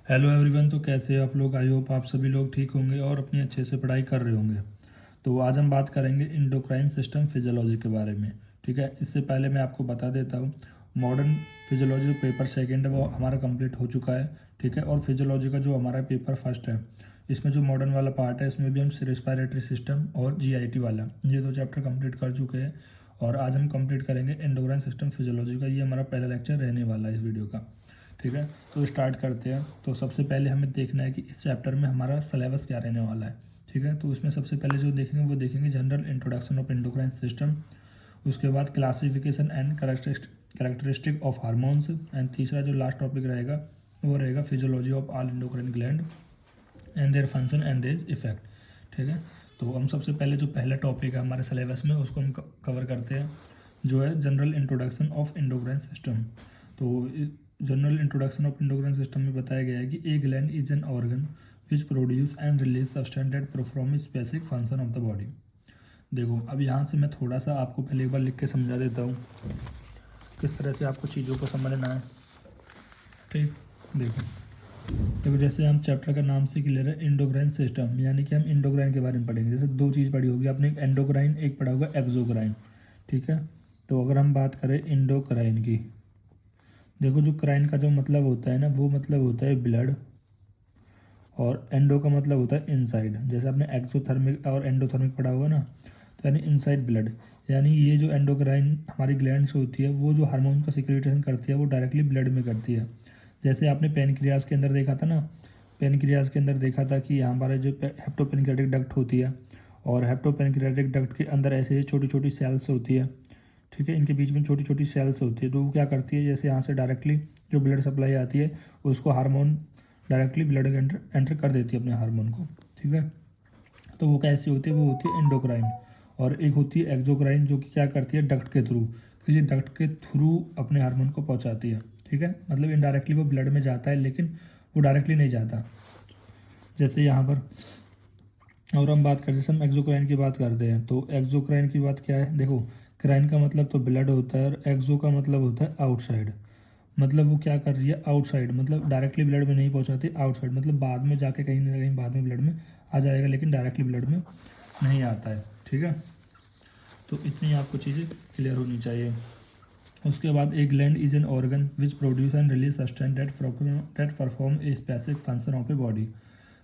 Hello everyone. तो कैसे हो आप लोग? आई होप आप सभी लोग ठीक होंगे और अपनी अच्छे से पढ़ाई कर रहे होंगे। तो आज हम बात करेंगे इंडोक्राइन सिस्टम फिजियोलॉजी के बारे में। ठीक है, इससे पहले मैं आपको बता देता हूँ, मॉडर्न फिजियोलॉजी पेपर सेकंड है वो हमारा कंप्लीट हो चुका है। ठीक है, और फिजियोलॉजी का जो हमारा पेपर फर्स्ट है, इसमें जो मॉडर्न वाला पार्ट है इसमें भी हम रेस्पिरेटरी सिस्टम और जीआईटी वाला ये दो चैप्टर कंप्लीट कर चुके हैं। और आज हम कंप्लीट करेंगे इंडोक्राइन सिस्टम फिजियोलॉजी का। ये हमारा पहला लेक्चर रहने वाला है इस वीडियो का। ठीक है, तो स्टार्ट करते हैं। तो सबसे पहले हमें देखना है कि इस चैप्टर में हमारा सिलेबस क्या रहने वाला है। ठीक है, तो उसमें सबसे पहले जो देखेंगे वो देखेंगे general introduction of endocrine system. उसके बाद classification and characteristic of hormones. And तीसरा जो लास्ट टॉपिक रहेगा वो रहेगा physiology of all endocrine gland and their function and their effect. ठीक है, तो हम सबसे पहले जो पहला टॉपिक है हमारे सिलेबस में उसको हम कवर करते हैं, जो है general introduction of endocrine system. तो general introduction of endocrine system में बताया गया है कि a gland is an organ which produce and release substance that perform specific function of the body. देखो, अब यहाँ से मैं थोड़ा सा आपको पहले एक बार लिख के समझा देता हूँ किस तरह से आपको चीज़ों को समझना है। ठीक, देखो देखो जैसे हम चैप्टर का नाम से क्लियर है, एंडोक्राइन सिस्टम, यानी कि हम एंडोक्राइन के बारे में पढ़ेंगे। जैसे दो चीज़ पढ़ी होगी आपने, एक एंडोक्राइन, एक पढ़ा होगा एक्सोक्राइन। ठीक है, तो अगर हम बात करें एंडोक्राइन की, देखो जो क्राइन का जो मतलब होता है ना, वो मतलब होता है ब्लड, और एंडो का मतलब होता है इनसाइड। जैसे आपने एक्सोथर्मिक और एंडोथर्मिक पढ़ा होगा ना, तो यानी इनसाइड ब्लड। यानी ये जो एंडोक्राइन हमारी ग्लैंड्स होती है वो जो हार्मोन का सिक्रेशन करती है वो डायरेक्टली ब्लड में करती है। जैसे आपने पेनक्रियाज के अंदर देखा था ना, पेनक्रियाज के अंदर देखा था कि हमारे जो हेप्टोपेनक्रियाटिक डक्ट होती है, और हेप्टोपेनक्रियाटिक डक्ट के अंदर ऐसे छोटी छोटी सेल्स होती है। ठीक है, इनके बीच में छोटी छोटी सेल्स होती है, तो वो क्या करती है, जैसे यहाँ से डायरेक्टली जो ब्लड सप्लाई आती है उसको हार्मोन डायरेक्टली ब्लड के एंटर कर देती है अपने हार्मोन को। ठीक है, तो वो कैसी होती है, वो होती है एंडोक्राइन। और एक होती है एक्सोक्राइन, जो कि क्या करती है, डक्ट के थ्रू, किसी डक्ट के थ्रू अपने हार्मोन को पहुंचाती है। ठीक है, मतलब इनडायरेक्टली वो ब्लड में जाता है लेकिन वो डायरेक्टली नहीं जाता। जैसे यहाँ पर, और हम बात करते हैं, जैसे हम एक्सोक्राइन की बात करते हैं, तो एक्सोक्राइन की बात क्या है, देखो क्राइन का मतलब तो ब्लड होता है और एक्सो का मतलब होता है आउटसाइड। मतलब वो क्या कर रही है, आउटसाइड, मतलब डायरेक्टली ब्लड में नहीं पहुंचाती, आउटसाइड मतलब बाद में जाके कहीं ना कहीं बाद में ब्लड में आ जाएगा, लेकिन डायरेक्टली ब्लड में नहीं आता है। ठीक है, तो इतनी आपको चीज़ें क्लियर होनी चाहिए। उसके बाद एक gland is an organ which produce and release substance that perform a specific function of a body.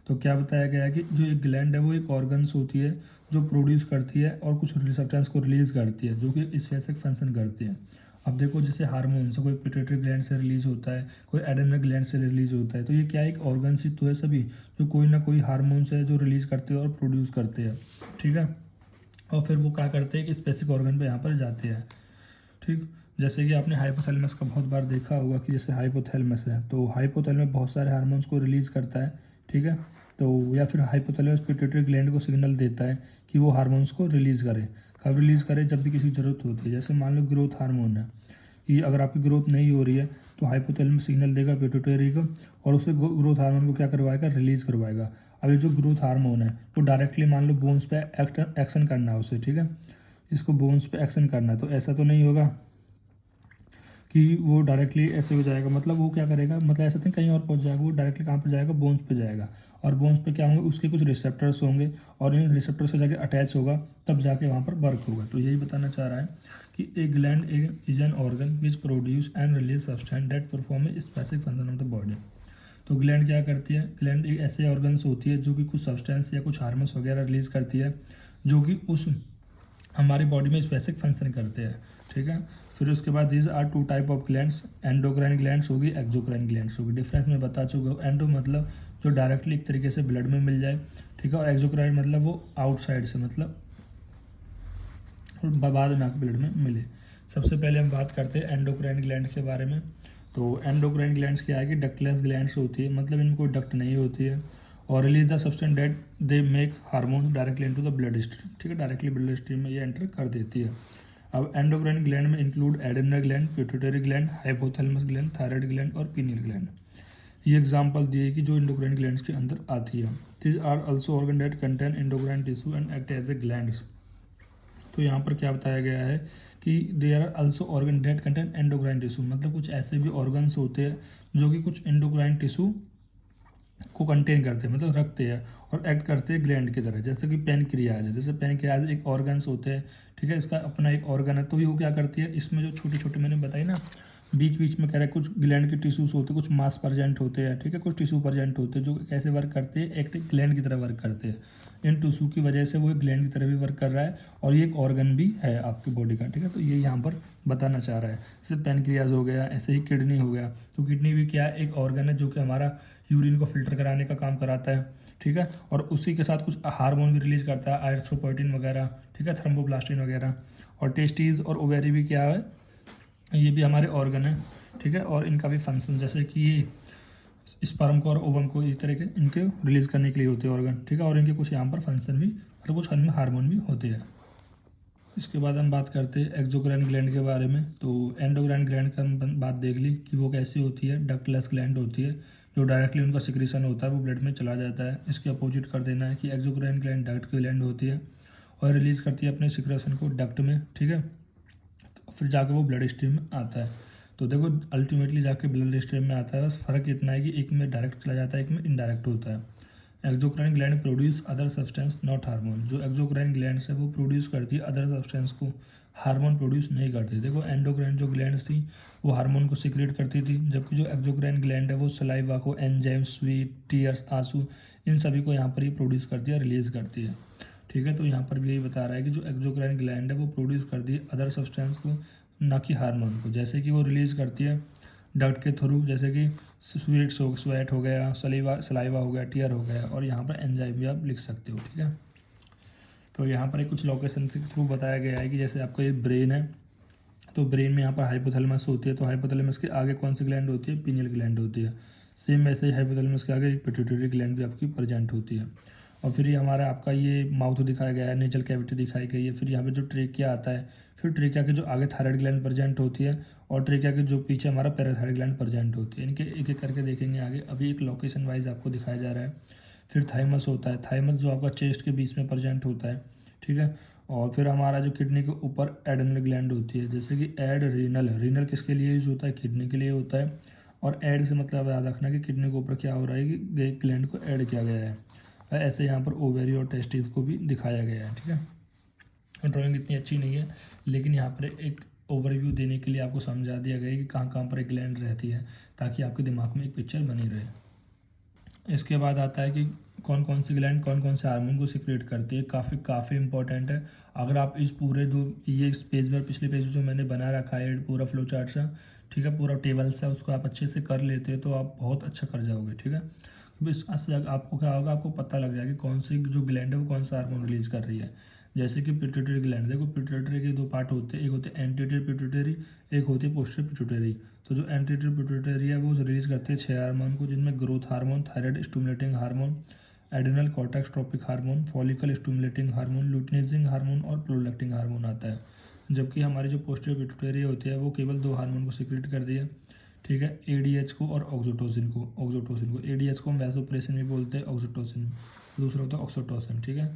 तो क्या बताया गया है कि जो एक ग्लैंड है वो एक ऑर्गन्स होती है जो प्रोड्यूस करती है और कुछ सब्सटेंस को रिलीज करती है, जो कि स्पेसिफिक फंक्शन करती है। अब देखो, जैसे हार्मोन्स कोई पिट्यूटरी ग्लैंड से रिलीज होता है, कोई एड्रेनल ग्लैंड से रिलीज होता है, तो ये क्या है, एक ऑर्गन्स ही तो है सभी, जो कोई ना कोई हार्मोन्स है जो रिलीज करते हैं और प्रोड्यूस करते हैं। ठीक है, और फिर वो क्या करते हैं कि स्पेसिफिक ऑर्गन पे यहाँ पर जाते हैं। ठीक, जैसे कि आपने हाइपोथैलेमस का बहुत बार देखा होगा कि जैसे हाइपोथैलेमस है, तो हाइपोथैलेमस बहुत सारे हार्मोन्स को रिलीज करता है। ठीक है, तो या फिर हाइपोथैलेमस पिट्यूटरी ग्लैंड को सिग्नल देता है कि वो हार्मोन्स को रिलीज़ करे। कब रिलीज़ करे, जब भी किसी की ज़रूरत होती है। जैसे मान लो ग्रोथ हार्मोन है, कि अगर आपकी ग्रोथ नहीं हो रही है तो हाइपोथैलेमस सिग्नल देगा पिट्यूटरी को, और उसे ग्रोथ हार्मोन को क्या करवाएगा, रिलीज़ करवाएगा। अब ये जो ग्रोथ हार्मोन है वो डायरेक्टली मान लो बोन्स पे एक्शन करना है उसे। ठीक है, इसको बोन्स पे एक्शन करना है, तो ऐसा तो नहीं होगा कि वो डायरेक्टली ऐसे हो जाएगा, मतलब वो क्या करेगा, मतलब ऐसा नहीं कहीं और पहुंच जाएगा, वो डायरेक्टली कहाँ पे जाएगा, बोन्स पे जाएगा। और बोन्स पे क्या होंगे, उसके कुछ रिसेप्टर्स होंगे, और इन रिसेप्टर से जाके अटैच होगा, तब जाके वहाँ पर वर्क होगा। तो यही बताना चाह रहा है कि a gland is an organ which produce and release substance that perform a specific function of the body. तो ग्लैंड क्या करती है, ग्लैंड एक ऐसे ऑर्गन्स होती है जो कि कुछ सब्सटेंस या कुछ हार्मोन्स वगैरह रिलीज करती है, जो कि उस हमारी बॉडी में स्पेसिफिक फंक्शन करते हैं। ठीक है, फिर उसके बाद these are two type of glands, endocrine glands होगी, एक्सोक्राइन ग्लैंड्स होगी। डिफरेंस मैं बता चुका हूँ। एंडो मतलब जो डायरेक्टली एक तरीके से ब्लड में मिल जाए। ठीक है, और एक्सोक्राइन मतलब वो आउटसाइड से, मतलब बाद में आकर ब्लड में मिले। सबसे पहले हम बात करते हैं एंडोक्राइन ग्लैंड के बारे में। तो एंडोक्राइन ग्लैंड्स क्या है कि डक्टलेस ग्लैंड्स होती है, मतलब इनमें कोई डक्ट नहीं होती है, और release the substance that they make hormone directly into the blood stream. ठीक है, डायरेक्टली ब्लड स्ट्रीम में ये एंटर कर देती है। अब एंडोक्राइन ग्लैंड में include adrenal gland, pituitary gland, hypothalamus gland, thyroid gland और पीनियल ग्लैंड। ये एग्जांपल दिए कि जो एंडोक्राइन ग्लैंड्स के अंदर आती है। These are also organ that contain endocrine tissue and act as a glands. तो यहाँ पर क्या बताया गया है कि they are also organ that contain endocrine tissue, मतलब कुछ ऐसे भी ऑर्गन्स होते हैं जो कि कुछ एंडोक्राइन टिश्यू को कंटेन करते हैं, मतलब रखते हैं और एक्ट करते हैं ग्लैंड की तरह। जैसे कि पैनक्रियाज है, जैसे पैनक्रियाज एक ऑर्गन्स होते हैं, ठीक है, इसका अपना एक ऑर्गन है। तो ये वो क्या करती है, इसमें जो छोटे छोटे मैंने बताई ना, बीच बीच में कह रहा है कुछ ग्लैंड के टिश्यूज होते हैं, कुछ मास प्रेजेंट होते हैं, ठीक है, कुछ टिश्यू प्रेजेंट होते हैं, जो कैसे वर्क करते हैं, एक ग्लैंड की तरह वर्क करते हैं। इन टिश्यू की वजह से वो एक ग्लैंड की तरह भी वर्क कर रहा है और ये एक ऑर्गन भी है आपकी बॉडी का, ठीक है। तो ये यहाँ पर बताना चाह रहा है। जैसे पैनक्रियाज हो गया, ऐसे ही किडनी हो गया। तो किडनी भी क्या है, एक ऑर्गन है जो कि हमारा यूरिन को फिल्टर कराने का काम कराता है, ठीक है। और उसी के साथ कुछ हार्मोन भी रिलीज करता है, एरिथ्रोपोइटिन वगैरह, ठीक है, थ्रोम्बोप्लास्टिन वगैरह। और टेस्टीज और ओवेरी भी क्या है, ये भी हमारे ऑर्गन है, ठीक है। और इनका भी फंक्शन, जैसे कि ये स्पर्म को और ओवम को इस तरह के इनके रिलीज करने के लिए होते हैं ऑर्गन, ठीक है। और इनके कुछ यहाँ पर फंक्शन भी, मतलब कुछ इनमें हार्मोन भी होते हैं। इसके बाद हम बात करते हैं एक्सोक्राइन ग्लैंड के बारे में। तो एंडोक्राइन ग्लैंड का हम बात देख ली कि वो कैसी होती है, डक्टलेस ग्लैंड होती है, जो डायरेक्टली उनका सिक्रीशन होता है वो ब्लड में चला जाता है। इसके अपोजिट कर देना है कि एक्सोक्राइन ग्लैंड डक्ट ग्लैंड होती है और रिलीज करती है अपने सिक्रेशन को डक्ट में, ठीक है। फिर जाके वो ब्लड स्ट्रीम में आता है। तो देखो अल्टीमेटली जाके ब्लड स्ट्रीम में आता है, बस फ़र्क इतना है कि एक में डायरेक्ट चला जाता है, एक में इनडायरेक्ट होता है। Exocrine gland produce other substance not hormone. जो एक्सोक्राइन ग्लैंड है वो प्रोड्यूस करती है अदर सब्सटेंस को, हार्मोन प्रोड्यूस नहीं करती। देखो एंडोक्राइन जो ग्लैंड थी वो हार्मोन को सीक्रेट करती थी, जबकि जो एक्सोक्राइन ग्लैंड है वो सलाइवा को, एंजाइम, स्वीट, टीयर्स, आंसू, इन सभी को यहाँ पर ही प्रोड्यूस करती है, रिलीज करती है, ठीक है। तो यहाँ पर भी यही बता रहा है कि जो एक्सोक्राइन ग्लैंड है वो प्रोड्यूस करती है अदर सब्सटेंस को, ना कि हार्मोन को। जैसे कि वो रिलीज करती है डक्ट के थ्रू, जैसे कि स्वेट हो गया, सलाइवा हो गया, टीयर हो गया, और यहाँ पर एंजाइम भी आप लिख सकते हो, ठीक है। तो यहाँ पर एक कुछ लोकेशन के थ्रू बताया गया है कि जैसे आपका ये ब्रेन है, तो ब्रेन में यहाँ पर हाइपोथैलेमस होती है। तो हाइपोथैलेमस के आगे कौन सी ग्लैंड होती है, पीनियल ग्लैंड होती है। सेम वैसे ही हाइपोथैलेमस के आगे एक पिट्यूटरी ग्लैंड भी आपकी प्रेजेंट होती है। और फिर ये हमारा आपका ये माउथ दिखाया गया है, नेजल कैविटी दिखाई गई है। फिर यहाँ पे जो ट्रेकिया आता है, फिर ट्रेकिया के जो आगे थायराइड ग्लैंड प्रेजेंट होती है, और ट्रेकिया के जो पीछे हमारा पैराथायराइड ग्लैंड प्रेजेंट होती है। इनके एक एक करके देखेंगे आगे। अभी एक लोकेशन वाइज आपको दिखाया जा रहा है। फिर थाइमस होता है, थाइमस जो आपका चेस्ट के बीच में प्रेजेंट होता है, ठीक है। और फिर हमारा जो किडनी के ऊपर एडेनल ग्लैंड होती है, जैसे कि एड रीनल, रीनल किसके लिए यूज होता है, किडनी के लिए होता है। और एड से मतलब याद रखना कि किडनी के ऊपर क्या हो रहा है कि ग्लैंड को ऐड किया गया है। ऐसे यहाँ पर ओवेरी और टेस्टिस को भी दिखाया गया है, ठीक है। ड्राइंग इतनी अच्छी नहीं है, लेकिन यहाँ पर एक ओवरव्यू देने के लिए आपको समझा दिया गया है कि कहाँ कहाँ पर एक ग्लैंड रहती है, ताकि आपके दिमाग में एक पिक्चर बनी रहे। इसके बाद आता है कि कौन कौन सी ग्लैंड कौन कौन से हार्मोन को सिक्रेट करती है। काफ़ी इंपॉर्टेंट है। अगर आप इस पूरे दो ये इस पेज में, पिछले पेज में जो मैंने बना रखा है पूरा फ्लो चार्ट सा, ठीक है, पूरा टेबल सा, उसको आप अच्छे से कर लेते हैं तो आप बहुत अच्छा कर जाओगे, ठीक है। तो इससे आपको क्या होगा, आपको पता लग जाएगा कि कौन सी जो ग्लैंड है वो कौन सा हार्मोन रिलीज कर रही है। जैसे कि पिट्यूटरी ग्लैंड, देखो पिट्यूटरी के दो पार्ट होते हैं, एक होते हैं एंटीरियर पिट्यूटरी, एक होती है पोस्टीरियर पिट्यूटरी। तो जो एंटीरियर पिट्यूटरी है वो रिलीज करती है 6 हार्मोन को, जिनमें growth hormone, thyroid stimulating hormone, adrenal cortex tropic hormone, follicle stimulating hormone, luteinizing hormone और प्रोलैक्टिन हार्मोन आता है। जबकि हमारी जो पोस्टीरियर पिट्यूटरी होती है वो केवल 2 हार्मोन को सिक्रेट करती है, ठीक है, एडीएच को और ऑक्सीटोसिन को एडीएच को हम वैसोप्रेसिन भी बोलते हैं, ऑक्सीटोसिन दूसरा होता है ऑक्सीटोसिन, ठीक है।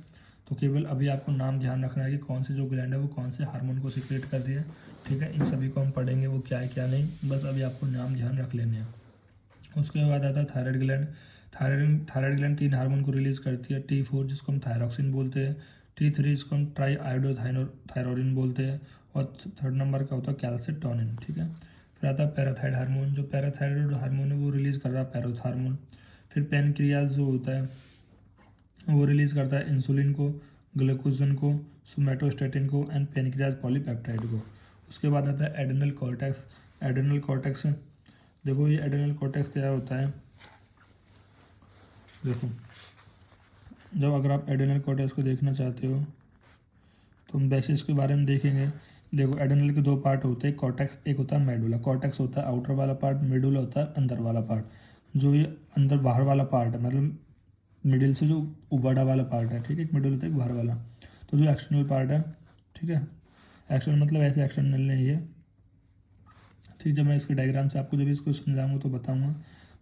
तो केवल अभी आपको नाम ध्यान रखना है कि कौन सी जो ग्लैंड है वो कौन से हार्मोन को सिक्रेट कर रही है, ठीक है। इन सभी को हम पढ़ेंगे वो क्या है क्या नहीं, बस अभी आपको नाम ध्यान रख लेने हैं। उसके बाद आता है thyroid gland. Thyroid gland 3 hormone को रिलीज करती है, T4 जिसको हम थायरॉक्सिन बोलते हैं, T3 जिसको हम ट्राई आयोडोथायरोडिन बोलते हैं, और थर्ड नंबर का होता है कैल्सिटोनिन, ठीक है। फिर आता है पैराथाइड हार्मोन। जो पैराथाइरॉइड हार्मोन है वो रिलीज कर रहा है पैरोथ हार्मोन। फिर पैनक्रियाज जो होता है वो रिलीज करता है इंसुलिन को, ग्लूकोजन को, सोमैटोस्टेटिन को एंड पैनक्रियाज पॉलीपेप्टाइड को। उसके बाद आता है एड्रेनल कॉर्टेक्स। एड्रेनल कॉर्टेक्स, देखो ये एड्रेनल कॉर्टेक्स क्या होता है, देखो जब अगर आप एड्रेनल कॉर्टेक्स को देखना चाहते हो तो हम वैसे इसके बारे में देखेंगे। देखो एड्रेनल के 2 पार्ट होते हैं, कॉर्टेक्स, एक होता है मेडुला। कॉर्टेक्स होता है आउटर वाला पार्ट, मेडुला होता है अंदर वाला पार्ट। जो ये अंदर बाहर वाला पार्ट है, मतलब मिडिल से जो बड़ा वाला पार्ट है, ठीक है, एक मिडिल होता है एक बाहर वाला। तो जो एक्सटर्नल पार्ट है, ठीक है, एक्सटर्नल मतलब ऐसे एक्सटर्नल नहीं है, ठीक। जब मैं इसके डायग्राम से आपको जब इसको समझाऊंगा तो बताऊंगा।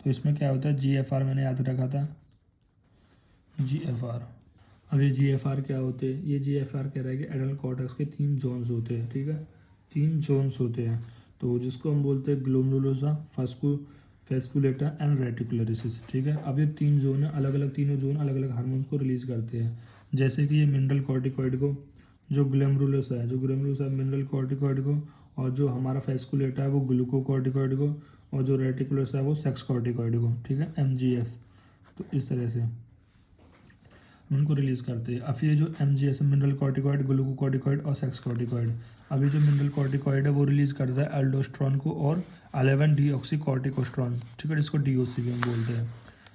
तो इसमें क्या होता है, GFR मैंने याद रखा था, GFR। अब ये GFR क्या होते हैं, ये GFR कह रहा है कि एड्रेनल कॉर्टेक्स के 3 जोन्स होते हैं, ठीक है, 3 जोन्स होते हैं। तो जिसको हम बोलते हैं ग्लोमेरुलोसा, फेस्कुलेटा एंड रेटिकुलरिस, ठीक है। अब ये तीन जोन है, अलग अलग तीनों जोन अलग अलग हार्मोन्स को रिलीज करते हैं। जैसे कि ये मिनरल कॉर्टिकॉइड को, जो ग्लैमरुलस है, मिनरल कॉर्टिकॉइड को, और जो हमारा फेस्कुलेटा है वो ग्लूकोकॉर्टिकॉइड को, और जो रेटिकुलस है वो सेक्स कॉर्टिकॉइड को, ठीक है, MGS। तो इस तरह से उनको रिलीज करते हैं। अब ये जो MGS है, मिनरल कॉर्टिकॉइड, ग्लूकोकॉर्टिकॉइड और सेक्स कॉर्टिकॉइड, अभी जो मिनरल कॉर्टिकॉइड है वो रिलीज करता है एल्डोस्ट्रॉन को और 11 डीऑक्सी कॉर्टिकोस्ट्रॉन, ठीक है, जिसको DOC भी हम बोलते हैं।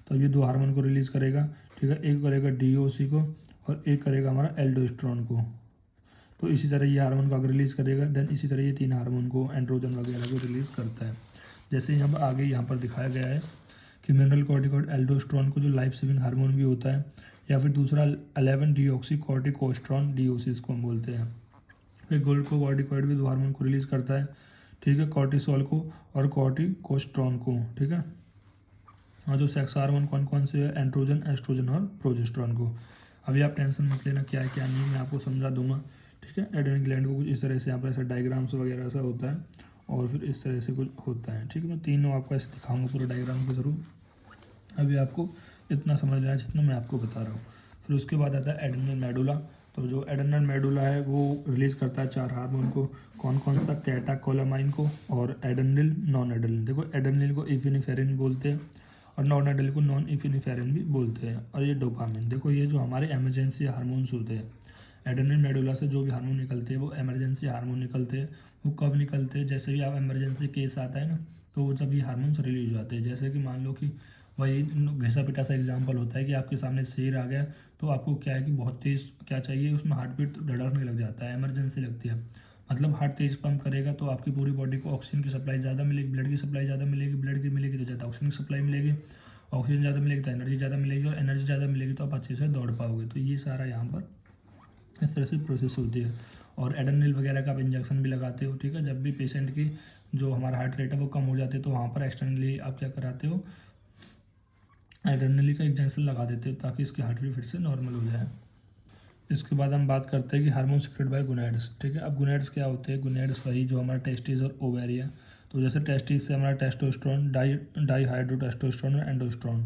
तो ये दो हार्मोन को रिलीज करेगा, ठीक है, एक करेगा DOC को और एक करेगा हमारा एल्डोस्ट्रॉन को। तो इसी तरह ये हार्मोन को अगर रिलीज करेगा, देन इसी तरह ये तीन हार्मोन को, एंड्रोजन वगैरह को रिलीज करता है। जैसे यहाँ आगे यहाँ पर दिखाया गया है कि मिनरल कॉर्टिकॉइड एल्डोस्ट्रॉन को जो लाइफ सेविंग हार्मोन भी होता है, या फिर दूसरा 11 डीऑक्सी कॉर्टिकोस्ट्रॉन, DOC इसको हम बोलते हैं। फिर ग्लूकोकॉर्टिकॉइड भी दो हार्मोन को रिलीज करता है, ठीक है, कॉर्टिसोल को और कॉर्टिकोस्ट्रॉन को, ठीक है। और जो सेक्स हार्मोन कौन कौन से है, एंड्रोजन, एस्ट्रोजन और प्रोजेस्टेरॉन को। अभी आप टेंशन मत लेना क्या है क्या नहीं, मैं आपको समझा दूंगा, ठीक है। एड्रेनल ग्लैंड को कुछ इस तरह से यहाँ पर ऐसा डायग्राम्स वगैरह सा होता है, और फिर इस तरह से कुछ होता है, ठीक है। मैं तीनों आपको ऐसे दिखाऊंगा पूरे डायग्राम के थ्रू। अभी आपको इतना समझ लेना जितना मैं आपको बता रहा हूँ। फिर उसके बाद आता है एड्रेनल मेडुला। तो जो एड्रेनल मेडुला है वो रिलीज करता है चार हार्मोन को, कौन कौन सा, कैटाकोलामाइन को और एड्रेनल, नॉन एड्रेनल। देखो एड्रेनल को इफिनिफेरिन बोलते हैं और नॉन एड्रेनल को नॉन इफिनिफेरिन भी बोलते हैं। और ये डोपामिन, देखो ये जो हमारे इमरजेंसी हार्मोन्स होते हैं, एड्रेनल मेडुला से जो भी हार्मोन निकलते हैं वो इमरजेंसी हार्मोन निकलते हैं। वो कब निकलते हैं, जैसे भी आप इमरजेंसी केस आता है ना, तो जब ये हार्मोन्स रिलीज हो जाते हैं। जैसे कि मान लो कि वही घिसा पिटा सा एग्जाम्पल होता है कि आपके सामने शेर आ गया, तो आपको क्या है कि बहुत तेज़ क्या चाहिए, उसमें हार्ट बीट धड़कने लग जाता है, इमरजेंसी लगती है। मतलब हार्ट तेज पंप करेगा तो आपकी पूरी बॉडी को ऑक्सीजन की सप्लाई ज़्यादा मिलेगी, ब्लड की सप्लाई ज़्यादा मिलेगी, ब्लड की मिलेगी तो ज़्यादा ऑक्सीजन की सप्लाई मिलेगी, ऑक्सीजन ज़्यादा मिलेगी तो एनर्जी ज़्यादा मिलेगी, और एनर्जी ज़्यादा मिलेगी तो आप अच्छे से दौड़ पाओगे। तो ये सारा यहाँ पर इस तरह से प्रोसेस होती है। और एड्रेनल वगैरह का आप इंजेक्शन भी लगाते हो, ठीक है। जब भी पेशेंट की जो हमारा हार्ट रेट है वो कम हो जाती है तो वहाँ पर एक्सटर्नली आप क्या कराते हो, एड्रेनली का इंजेक्शन लगा देते हो ताकि इसकी हार्ट रेट फिर से नॉर्मल हो जाए। इसके बाद हम बात करते हैं कि हार्मोन सिक्रेट बाय गोनैड्स, ठीक है। अब गोनैड्स क्या होते हैं, गोनैड्स वही जो हमारा टेस्टिस और ओवेरी है। तो जैसे टेस्टिस से हमारा टेस्टोस्टेरोन, डाईहाइड्रोटेस्टोस्टेरोन और एंडोस्टेरोन,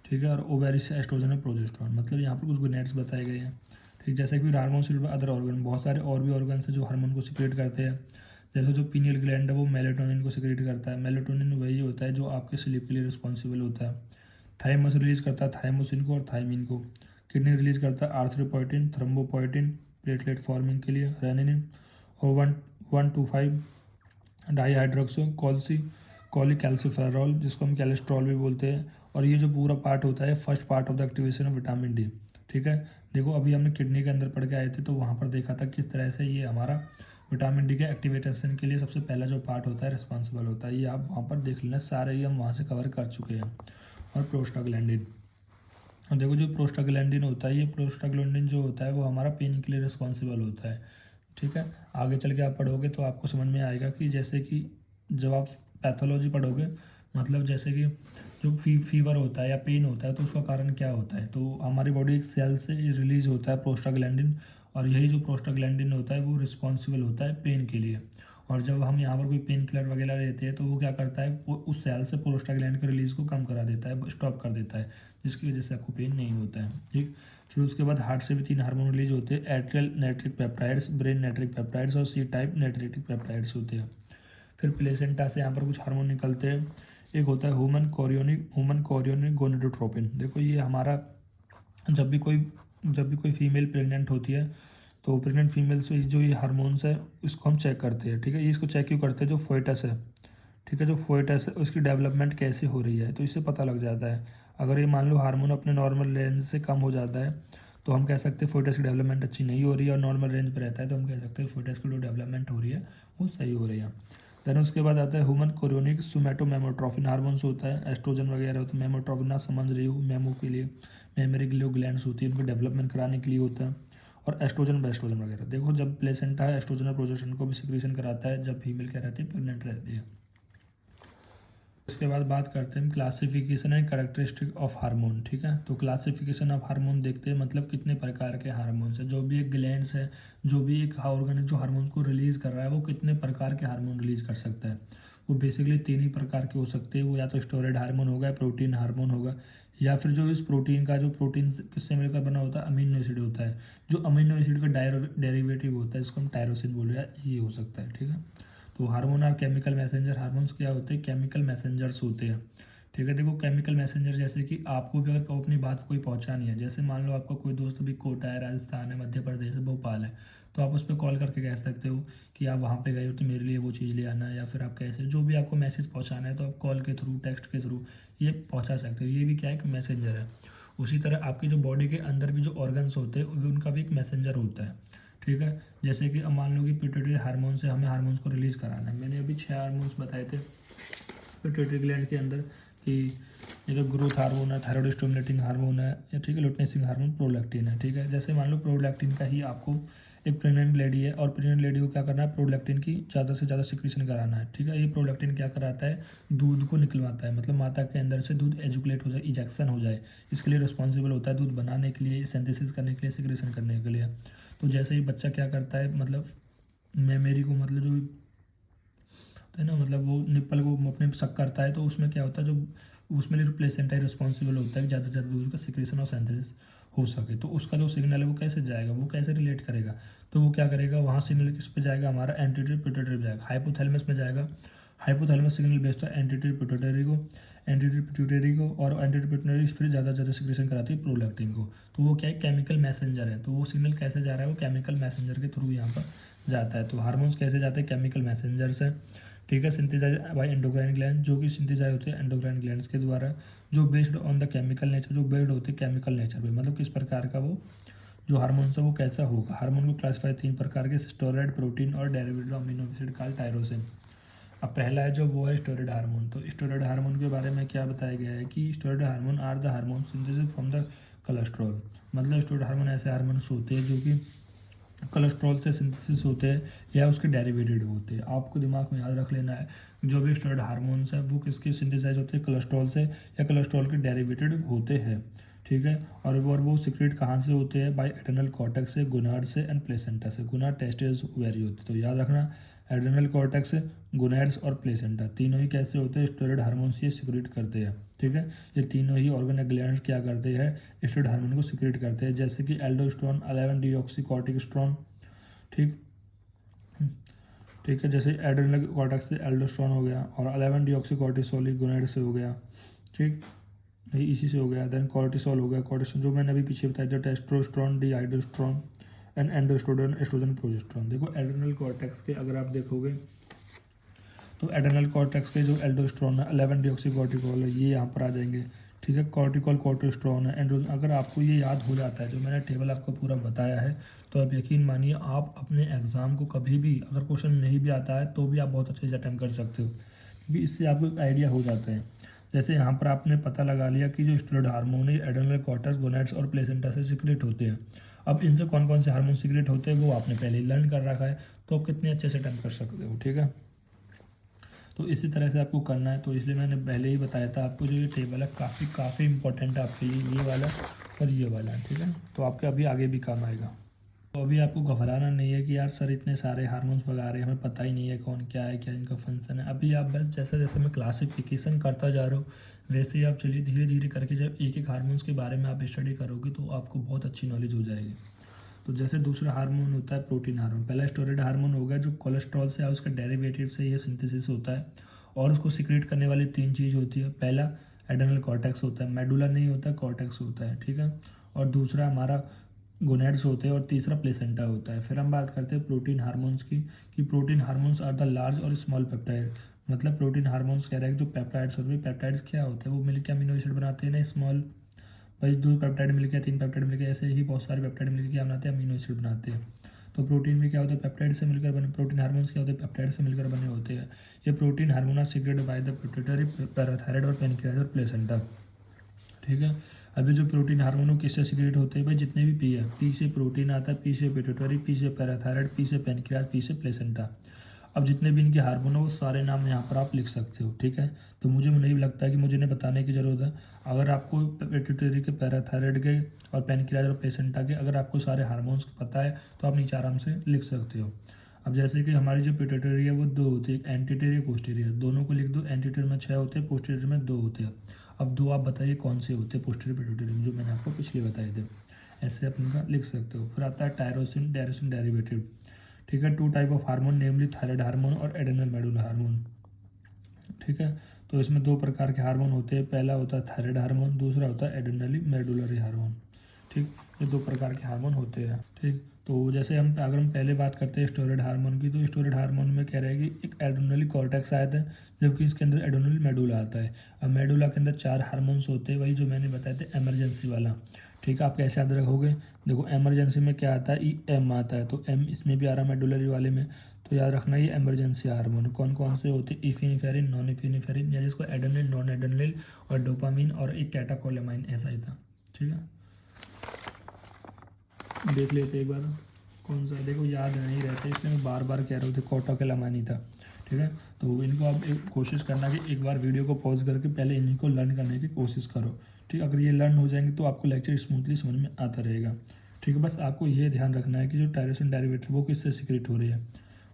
ठीक है, और ओवेरी से एस्ट्रोजन और प्रोजेस्टेरोन। मतलब यहाँ पर कुछ गोनैड्स बताए गए हैं, ठीक। जैसे कि hormone secrete by other organ, बहुत सारे और भी ऑर्गन है जो हार्मोन को सिक्रेट करते हैं। जैसे जो पीनियल ग्लैंड है वो मेलेटोनिन को सिक्रेट करता है। मेलेटोनिन वही होता है जो आपके स्लीप के लिए रिस्पॉन्सिबल होता है। थाइमस रिलीज करता है थाइमोसिन को और थाइमिन को। किडनी रिलीज करता है आर्थ्रोपोइटिन, थ्रोम्बोपोइटिन प्लेटलेट फॉर्मिंग के लिए, रेनिनिन, और 1,1,2,5 डाईहाइड्रोक्सो कॉलीकैल्सिफेरॉल, जिसको हम कैलेस्ट्रॉल भी बोलते हैं। और ये जो पूरा पार्ट होता है first part of the activation of vitamin D, ठीक है। देखो अभी हमने किडनी के अंदर पढ़ के आए थे तो वहाँ पर देखा था किस तरह से ये हमारा विटामिन डी के एक्टिवेशन के लिए सबसे पहला जो पार्ट होता है रिस्पॉन्सिबल होता है। ये आप वहाँ पर देख लेना, सारे ये हम वहाँ से कवर कर चुके हैं। और प्रोस्टाग्लैंडिन, और देखो जो प्रोस्टाग्लैंडिन होता है, ये प्रोस्टाग्लैंडिन जो होता है वो हमारा पेन के लिए रिस्पॉन्सिबल होता है, ठीक है। आगे चल के आप पढ़ोगे तो आपको समझ में आएगा कि जैसे कि जब आप पैथोलॉजी पढ़ोगे, मतलब जैसे कि जो फीवर होता है या पेन होता है तो उसका कारण क्या होता है, तो हमारी बॉडी एक सेल से रिलीज होता है प्रोस्टाग्लैंडिन, और यही जो प्रोस्टाग्लैंडिन होता है वो रिस्पॉन्सिबल होता है पेन के लिए। और जब हम यहाँ पर कोई पेन किलर वगैरह लेते हैं तो वो क्या करता है, वो उस सेल से प्रोस्टाग्लैंड के रिलीज को कम करा देता है, स्टॉप कर देता है, जिसकी वजह से आपको पेन नहीं होता है, ठीक। फिर उसके बाद हार्ट से भी तीन हार्मोन रिलीज होते हैं, atrial nitric peptides, brain nitric peptides और सी टाइप नाइट्रेटिक पेप्टाइड्स होते हैं। फिर प्लेसेंटा से यहाँ पर कुछ हार्मोन निकलते हैं, एक होता है ह्यूमन कोरियोनिक गोनेडोट्रोपिन। देखो ये हमारा जब भी कोई फीमेल प्रेग्नेंट होती है तो प्रेग्नेंट फीमेल से जो ये हार्मोन्स है इसको हम चेक करते हैं, ठीक है। ये इसको चेक क्यों करते हैं, जो फोएटस है, ठीक है, जो फोएटस है उसकी डेवलपमेंट कैसे हो रही है तो इससे पता लग जाता है। अगर ये मान लो हार्मोन अपने नॉर्मल रेंज से कम हो जाता है तो हम कह सकते हैं फोएटस की डेवलपमेंट अच्छी नहीं हो रही है, और नॉर्मल रेंज पर रहता है तो हम कह सकते हैं फोएटस की जो डेवलपमेंट हो रही है वो सही हो रही है। देन उसके बाद आता है ह्यूमन कोरियोनिक सोमैटोमेमोट्रोफिन हार्मोन्स होता है, एस्ट्रोजन वगैरह होता है। मेमोट्रोफिन आप समझ रही हो, मेमो के लिए मेमोरी के लिए ग्लैंड्स होती है, उनको डेवलपमेंट कराने के लिए होता है। और एस्ट्रोजन वेस्ट्रोजन वगैरह, देखो जब प्लेसेंटा है एस्ट्रोजन और प्रोजेस्टेरोन को भी सिक्रीशन कराता है जब फीमेल क्या रहती है, प्रेग्नेंट रहती है। इसके बाद बात करते हैं classification and characteristic of hormone, ठीक है। तो क्लासिफिकेशन ऑफ हार्मोन देखते हैं, मतलब कितने प्रकार के हार्मोन्स है, जो भी एक ग्लैंड्स है, जो भी एक ऑर्गन है जो हार्मोन को रिलीज कर रहा है वो कितने प्रकार के हार्मोन रिलीज कर सकता है। वो बेसिकली तीन ही प्रकार के हो सकते हैं। वो या तो स्टेरॉइड हार्मोन होगा, प्रोटीन हार्मोन होगा, या फिर जो इस प्रोटीन का जो प्रोटीन किससे मिलकर बना होता है, अमीनो एसिड होता है। जो अमीनो एसिड का डेरिवेटिव होता है इसको हम टायरोसिन बोल रहे हैं, ये हो सकता है। ठीक है, तो हार्मोन और केमिकल मैसेंजर, हार्मोन्स क्या होते हैं, केमिकल मैसेंजर्स होते हैं। ठीक है, देखो केमिकल मैसेंजर जैसे कि आपको भी अगर अपनी बात कोई पहुंचानी है, जैसे मान लो आपका कोई दोस्त अभी कोटा है, राजस्थान है, मध्य प्रदेश है, भोपाल है, तो आप उस पर कॉल करके कह सकते हो कि आप वहाँ पे गए हो तो मेरे लिए वो चीज़ ले आना, या फिर आप कैसे जो भी आपको मैसेज पहुँचाना है तो आप कॉल के थ्रू, टेक्स्ट के थ्रू ये पहुँचा सकते हो। ये भी क्या है, एक मैसेंजर है। उसी तरह आपकी जो बॉडी के अंदर भी जो ऑर्गन्स होते हैं उनका भी एक मैसेंजर होता है। ठीक है, जैसे कि अब मान लो कि पिट्यूटरी हार्मोन से हमें हार्मोन्स को रिलीज़ कराना है। मैंने अभी 6 हार्मोन्स बताए थे पिट्यूटरी ग्लैंड के अंदर, कि ये जो ग्रोथ हार्मोन है, थायराइड स्टिमुलेटिंग हार्मोन है, या ठीक है लुटेनिंग हार्मोन, प्रोलैक्टिन है। ठीक है, जैसे मान लो प्रोलैक्टिन का ही आपको एक प्रेग्नेंट लेडी है और प्रेग्नेंट लेडी को क्या करना है, प्रोलैक्टिन की ज़्यादा से ज़्यादा सिक्रीशन कराना है। ठीक है, ये प्रोलैक्टिन क्या कराता है, दूध को निकलवाता है, मतलब माता के अंदर से दूध एजुकुलेट हो जाए, इजेक्शन हो जाए, इसके लिए रिस्पॉन्सिबल होता है, दूध बनाने के लिए, सिंथेसिस करने के लिए, सिक्रीशन करने के लिए। तो जैसे ही बच्चा क्या करता है, मतलब मेमोरी को, मतलब जो है ना, मतलब वो निप्पल को अपने शक करता है, तो उसमें क्या होता है, जो उसमें लिए प्लेसेंटा रिस्पॉन्सिबल होता है कि ज़्यादा से ज़्यादा दूध का सिक्रेशन और सिंथेसिस हो सके। तो उसका जो सिग्नल है वो कैसे जाएगा, वो कैसे रिलेट करेगा, तो वो क्या करेगा, वहाँ सिग्नल किस पे जाएगा, हमारा एंटीरियर पिट्यूटरी पे जाएगा, हाइपोथैलेमस में जाएगा। हाइपोथैलेमस सिग्नल भेजता है एंटीरियर पिट्यूटरी को, एंटीरियर पिट्यूटरी को, और एंटीरियर पिट्यूटरी फिर ज़्यादा से ज़्यादा सिक्रेशन कराती है प्रोलैक्टिन को। तो वो क्या है, केमिकल मैसेंजर है। तो वो सिग्नल कैसे जा रहा है, वो केमिकल मैसेंजर के थ्रू यहाँ पर जाता है। तो हार्मोन्स कैसे जाते हैं, केमिकल मैसेंजर से। ठीक है, सिंथेसाइज बाय एंडोक्राइन ग्लैंड, जो कि सिंथेसाइज होते हैं एंडोक्राइन ग्लैंड्स के द्वारा, जो based on the chemical nature, जो बेस्ड होते हैं केमिकल नेचर पे, मतलब किस प्रकार का वो जो हार्मोन्स है वो कैसा होगा। हार्मोन को क्लासिफाई 3 प्रकार के, स्टेरॉइड, प्रोटीन और derivative amino acid called tyrosine. अब पहला है जो वो है स्टेरॉइड हार्मोन। तो स्टेरॉइड हार्मोन के बारे में क्या बताया गया है कि steroid hormone are the hormone synthesis from the cholesterol, मतलब स्टेरॉइड हार्मोन ऐसे हार्मोन्स होते हैं जो कि कोलेस्ट्रॉल से सिंथेसिस होते हैं या उसके डेरिवेटेड होते हैं। आपको दिमाग में याद रख लेना है, जो भी स्टेरॉइड हार्मोन्स हैं वो किसके सिंथेसाइज होते हैं, कोलेस्ट्रॉल से या कोलेस्ट्रॉल के डेरिवेटेड होते हैं। ठीक है, और वो सिक्रेट कहाँ से होते हैं, बाय एड्रेनल कॉर्टेक्स से, गोनाड से एंड प्लेसेंटा से। गोनाड, टेस्टिस, ओवेरी होते हैं। तो याद रखना, एड्रेनल कॉर्टेक्स, गोनाड्स और प्लेसेंटा तीनों ही कैसे होते हैं, स्टेरॉइड हार्मोन्स ये सिक्रेट करते हैं। ठीक है, ये तीनों ही ऑर्गन ग्लैंड्स क्या करते हैं, स्टेरॉइड हार्मोन को सिक्रेट करते हैं, जैसे कि एल्डोस्टेरोन, 11 डीऑक्सीकॉर्टिकोस्टेरोन। ठीक ठीक है, जैसे एड्रेनल कॉर्टेक्स से एल्डोस्टेरोन हो गया, और 11 डीऑक्सीकॉर्टिसोल गोनाड से हो गया। ठीक, यही इसी से हो गया। देन कॉर्टिसोल हो गया, कॉर्टिसोल जो मैंने अभी पीछे बताया था, टेस्टोस्टेरोन, डीहाइड्रोस्टेरोन एंड एंडोस्टेरोन, एस्ट्रोजन, प्रोजेस्टेरोन। देखो एड्रेनल कॉर्टेक्स के अगर आप देखोगे तो एड्रेनल कॉर्टेक्स के जो एल्डोस्टेरोन है, 11 डीऑक्सीकॉर्टिकोल है, ये यहाँ पर आ जाएंगे। ठीक है, कॉर्टिकॉल, कोर्टिस्ट्रोन है, एंड्रोजन। अगर आपको ये याद हो जाता है जो मैंने टेबल आपको पूरा बताया है, तो आप यकीन मानिए आप अपने एग्जाम को कभी भी अगर क्वेश्चन नहीं भी आता है तो भी आप बहुत अच्छे से अटेम्प्ट कर सकते हो, क्योंकि इससे आपको एक आइडिया हो जाता है। जैसे यहाँ पर आपने पता लगा लिया कि जो स्टेरॉइड हार्मोन है एड्रेनल कॉर्टेक्स, गोनाड्स और प्लेसेंटा से सीक्रेट होते हैं। अब इनसे कौन कौन से हार्मोन सीक्रेट होते हैं वो आपने पहले ही लर्न कर रखा है, तो आप कितने अच्छे से अटेम्प्ट कर सकते हो। ठीक है, तो इसी तरह से आपको करना है। तो इसलिए मैंने पहले ही बताया था आपको, जो ये टेबल है काफ़ी इंपॉर्टेंट है आपके लिए, ये वाला और ये वाला। ठीक है, तो आपके अभी आगे भी काम आएगा। तो अभी आपको घबराना नहीं है कि यार सर इतने सारे हार्मोन्स वगैरह हैं, हमें पता ही नहीं है कौन क्या है, क्या इनका फंक्शन है। अभी आप बस जैसे जैसे मैं क्लासिफिकेशन करता जा रहा हूँ वैसे ही आप चलिए धीरे धीरे करके, जब एक एक हार्मोन्स के बारे में आप स्टडी करोगे तो आपको बहुत अच्छी नॉलेज हो जाएगी। तो जैसे दूसरा हार्मोन होता है प्रोटीन हार्मोन। पहला स्टेरॉइड हार्मोन हो गया जो कोलेस्ट्रॉल से या उसके डेरिवेटिव से ये सिंथेसिस होता है, और उसको सिक्रेट करने वाली 3 चीज़ होती है। पहला एड्रेनल कॉर्टेक्स होता है, मेडुला नहीं होता, कॉर्टेक्स होता है। ठीक है, और दूसरा हमारा गोनेड्स होते हैं, और तीसरा प्लेसेंटा होता है। फिर हम बात करते हैं प्रोटीन हार्मोन्स की, कि protein hormones are the large और स्मॉल पेप्टाइड। मतलब प्रोटीन हार्मोन्स कह रहे हैं कि जो पेप्टाइड्स होते हैं, पेप्टाइड्स क्या होते हैं, वो मिलकर अमीनो एसिड बनाते हैं ना, स्मॉल भाई 2 पेप्टाइड मिलकर, 3 पेप्टाइड मिलकर, ऐसे ही बहुत सारे पेप्टाइड मिलकर क्या बनाते हैं, अमीनो एसिड बनाते हैं। तो प्रोटीन भी क्या होता है, पेप्टाइड से मिलकर बने। प्रोटीन हार्मोन्स क्या होते हैं, पेप्टाइड से मिलकर बने होते हैं। ये protein hormone are secreted by the pituitary, parathyroid और पेनक्रियाज और प्लेसेंटा। ठीक है, अभी जो प्रोटीन हार्मोन किससे सीक्रेट होते हैं भाई, जितने भी पी है, पी से प्रोटीन आता है, पी से पिट्यूटरी, पी से पैराथायराइड, पी से पेनक्रियाज, पी से प्लेसेंटा। अब जितने भी इनके हार्मोन है वो सारे नाम यहाँ पर आप लिख सकते हो। ठीक है, तो मुझे नहीं लगता कि मुझे इन्हें बताने की ज़रूरत है। अगर आपको पिट्यूटरी के, पैराथायराइड के और पेनक्रियाज और प्लेसेंटा के अगर आपको सारे हार्मोन्स पता है तो आप नीचे आराम से लिख सकते हो। अब जैसे कि हमारी जो पिट्यूटरी है वो दो होती है, एक एंटीरियर पोस्टीरियर, दोनों को लिख दो। एंटीरियर में 6 होते हैं, पोस्टीरियर में 2 होते हैं। अब 2 आप बताइए कौन से होते हैं पोस्टीरियर पिट्यूटरी में, जो मैंने आपको पिछले बताए थे। ऐसे आप इनका लिख सकते हो। फिर आता है टायरोसिन टायरोसिन डेरिवेटिव, ठीक है। 2 type of hormone, namely thyroid hormone और एड्रेनल मेडुला हार्मोन, ठीक है। तो इसमें 2 प्रकार के हार्मोन होते हैं, पहला होता है थायराइड हार्मोन, दूसरा होता है एड्रेनली मेडुलरी हार्मोन, ठीक। ये 2 प्रकार के हार्मोन होते हैं, ठीक। तो जैसे अगर हम पहले बात करते हैं स्टेरॉयड हार्मोन की, तो स्टेरॉयड हार्मोन में कह रहे हैं कि एक एड्रेनली कॉर्टेक्स आता है, जबकि इसके अंदर एड्रेनली मेडुला आता है। अब मेडुला के अंदर 4 हार्मोन्स होते हैं, वही जो मैंने बताए थे इमरजेंसी वाला, ठीक है। आप कैसे याद रखोगे, देखो इमरजेंसी में क्या आता है, एम आता है, तो एम इसमें भी आ रहा है मेडुलरी वाले में। तो याद रखना ये इमरजेंसी हार्मोन कौन कौन से होते हैं, इफिनिफेरिन, नॉन इफिनिफेरिन, या जिसको एड्रेनलिन, नॉन एड्रेनलिन और डोपामिन और एक कैटाकोलेमाइन, ऐसा ही था, ठीक है। देख लेते एक बार कौन सा, देखो याद नहीं रहते इसलिए मैं बार बार कह रहा हूँ, कैटाकोलेमाइन था, ठीक है। तो इनको आप एक कोशिश करना कि एक बार वीडियो को पॉज करके पहले इन्हीं को लर्न करने की कोशिश करो, ठीक। अगर ये लर्न हो जाएंगे तो आपको लेक्चर स्मूथली समझ में आता रहेगा, ठीक है। बस आपको ये ध्यान रखना है कि जो टायरोसिन डेरिवेटिव वो किससे सिक्रेट हो रही है,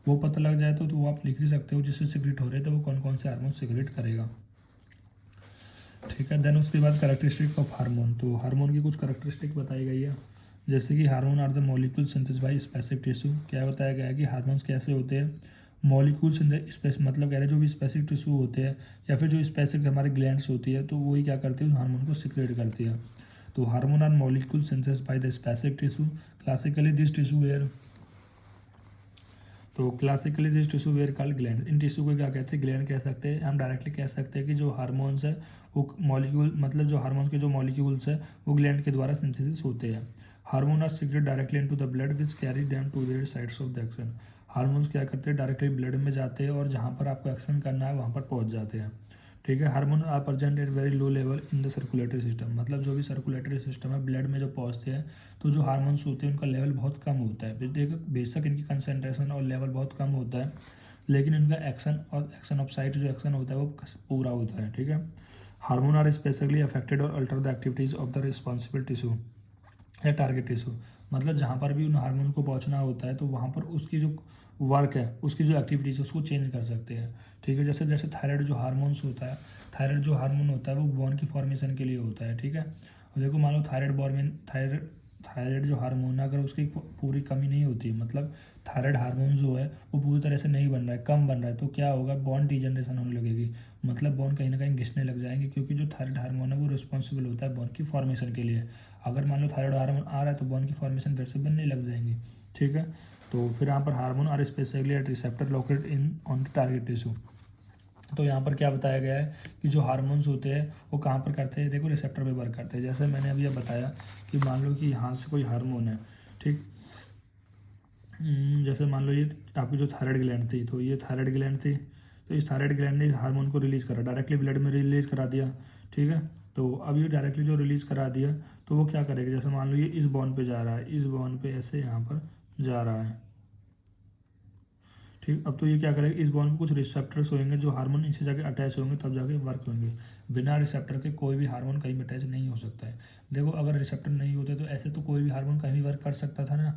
वो पता लग जाए तो वो आप लिख ही सकते हो, जिससे सिक्रेट हो रहे थे वो कौन कौन से हार्मोन सिक्रेट करेगा, ठीक है। देन उसके बाद कैरेक्टरिस्टिक ऑफ हार्मोन, तो हार्मोन की कुछ कैरेक्टरिस्टिक बताई गई है, जैसे कि hormone are the molecule synthesis by specific tissue. क्या बताया गया है कि हार्मोन्स कैसे होते हैं, मॉलिक्यूल सिंथेसिस, मतलब कह रहे हैं जो भी स्पेसिफिक टिश्यू होते हैं या फिर जो स्पेसिफिक हमारे ग्लैंड्स होती है, तो वही क्या करती है, उस हार्मोन को सिक्रेट करती है। तो hormone are molecule synthesis by the specific tissue, classically this tissue were, तो classically this tissue were called gland. इन टिश्यू को क्या कहते हैं, ग्लैंड कह सकते हैं। हम डायरेक्टली कह सकते हैं कि जो हार्मोन्स है वो मॉलिक्यूल, मतलब जो हार्मोन्स के जो मॉलिक्यूल्स है वो ग्लैंड के द्वारा सिंथेसिस होते हैं। Hormone are secrete directly into the blood which carry them to their sides of the action. Hormones क्या करते हैं, डायरेक्टली ब्लड में जाते हैं और जहाँ पर आपको एक्शन करना है वहाँ पर पहुँच जाते हैं, ठीक है। Hormone are present at very low level in the circulatory system, मतलब जो भी सर्कुलेटरी सिस्टम है ब्लड में जो पहुँचते हैं तो जो हार्मोन्स होते हैं उनका लेवल बहुत कम होता है। देखो बेशक इनकी कंसनट्रेशन और लेवल बहुत कम होता है, लेकिन इनका एक्शन और एक्शन ऑफ साइट जो एक्शन होता है वो पूरा होता है, ठीक है। हार्मोन आर स्पेसिफिकली अफेक्टेड और alter the activities of the responsible tissue या टारगेट टिश्यू, मतलब जहाँ पर भी उन हार्मोन को पहुँचना होता है तो वहाँ पर उसकी जो वर्क है, उसकी जो एक्टिविटीज़ है उसको चेंज कर सकते हैं, ठीक है। जैसे जैसे थायराइड जो हार्मोन्स होता है, थायराइड जो हार्मोन होता है वो बोन की फॉर्मेशन के लिए होता है, ठीक है। अब देखो मान लो थायराइड जो हार्मोन है अगर उसकी पूरी कमी नहीं होती, मतलब थायराइड हार्मोन जो है वो पूरी तरह से नहीं बन रहा है, कम बन रहा है, तो क्या होगा, बोन डिजनरेशन होने लगेगी, मतलब बोन कहीं ना कहीं घिसने लग जाएंगे, क्योंकि जो थायराइड हार्मोन है वो रिस्पॉन्सिबल होता है बोन की फॉर्मेशन के लिए। अगर मान लो थायराइड हार्मोन आ रहा है तो बोन की फॉर्मेशन फिर से बनने लग जाएंगी, ठीक है। तो फिर यहाँ पर hormone are specifically at receptor located in on the target tissue. तो यहाँ पर क्या बताया गया है कि जो हार्मोन्स होते हैं वो कहाँ पर करते हैं, देखो रिसेप्टर पे वर्क करते हैं। जैसे मैंने अभी बताया कि मान लो कि यहाँ से कोई हार्मोन है, ठीक। जैसे मान लो ये आपकी जो थायराइड ग्लैंड थी, तो ये थायराइड ग्लैंड थी, तो इस थायराइड ग्लैंड ने हार्मोन को रिलीज करा, डायरेक्टली ब्लड में रिलीज करा दिया, ठीक है। तो अब ये डायरेक्टली जो रिलीज करा दिया तो वो क्या करेगा, जैसे मान लो ये इस बॉन पे जा रहा है, इस बॉन पे ऐसे यहाँ पर जा रहा है, ठीक। अब तो ये क्या करेगा, इस बॉन्ड में कुछ रिसेप्टर्स होंगे जो हार्मोन इनसे जाके अटैच होंगे तब जाके वर्क होंगे। बिना रिसेप्टर के कोई भी हार्मोन कहीं भी अटैच नहीं हो सकता है। देखो अगर रिसेप्टर नहीं होते तो ऐसे तो कोई भी हार्मोन कहीं भी वर्क कर सकता था ना।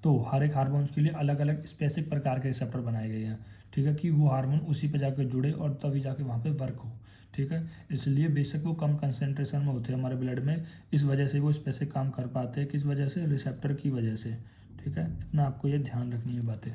तो हर एक हार्मोन्स के लिए अलग अलग स्पेसिफिक प्रकार के रिसेप्टर बनाए गए हैं, ठीक है, कि वो हार्मोन उसी पे जाके जुड़े और तभी जाके वहाँ पे वर्क हो, ठीक है। इसलिए बेशक वो कम कंसनट्रेशन में होते हैं हमारे ब्लड में, इस वजह से वो स्पेसिफिक काम कर पाते हैं, किस वजह से, रिसेप्टर की वजह से, ठीक है। इतना आपको ये ध्यान रखनी है बातें।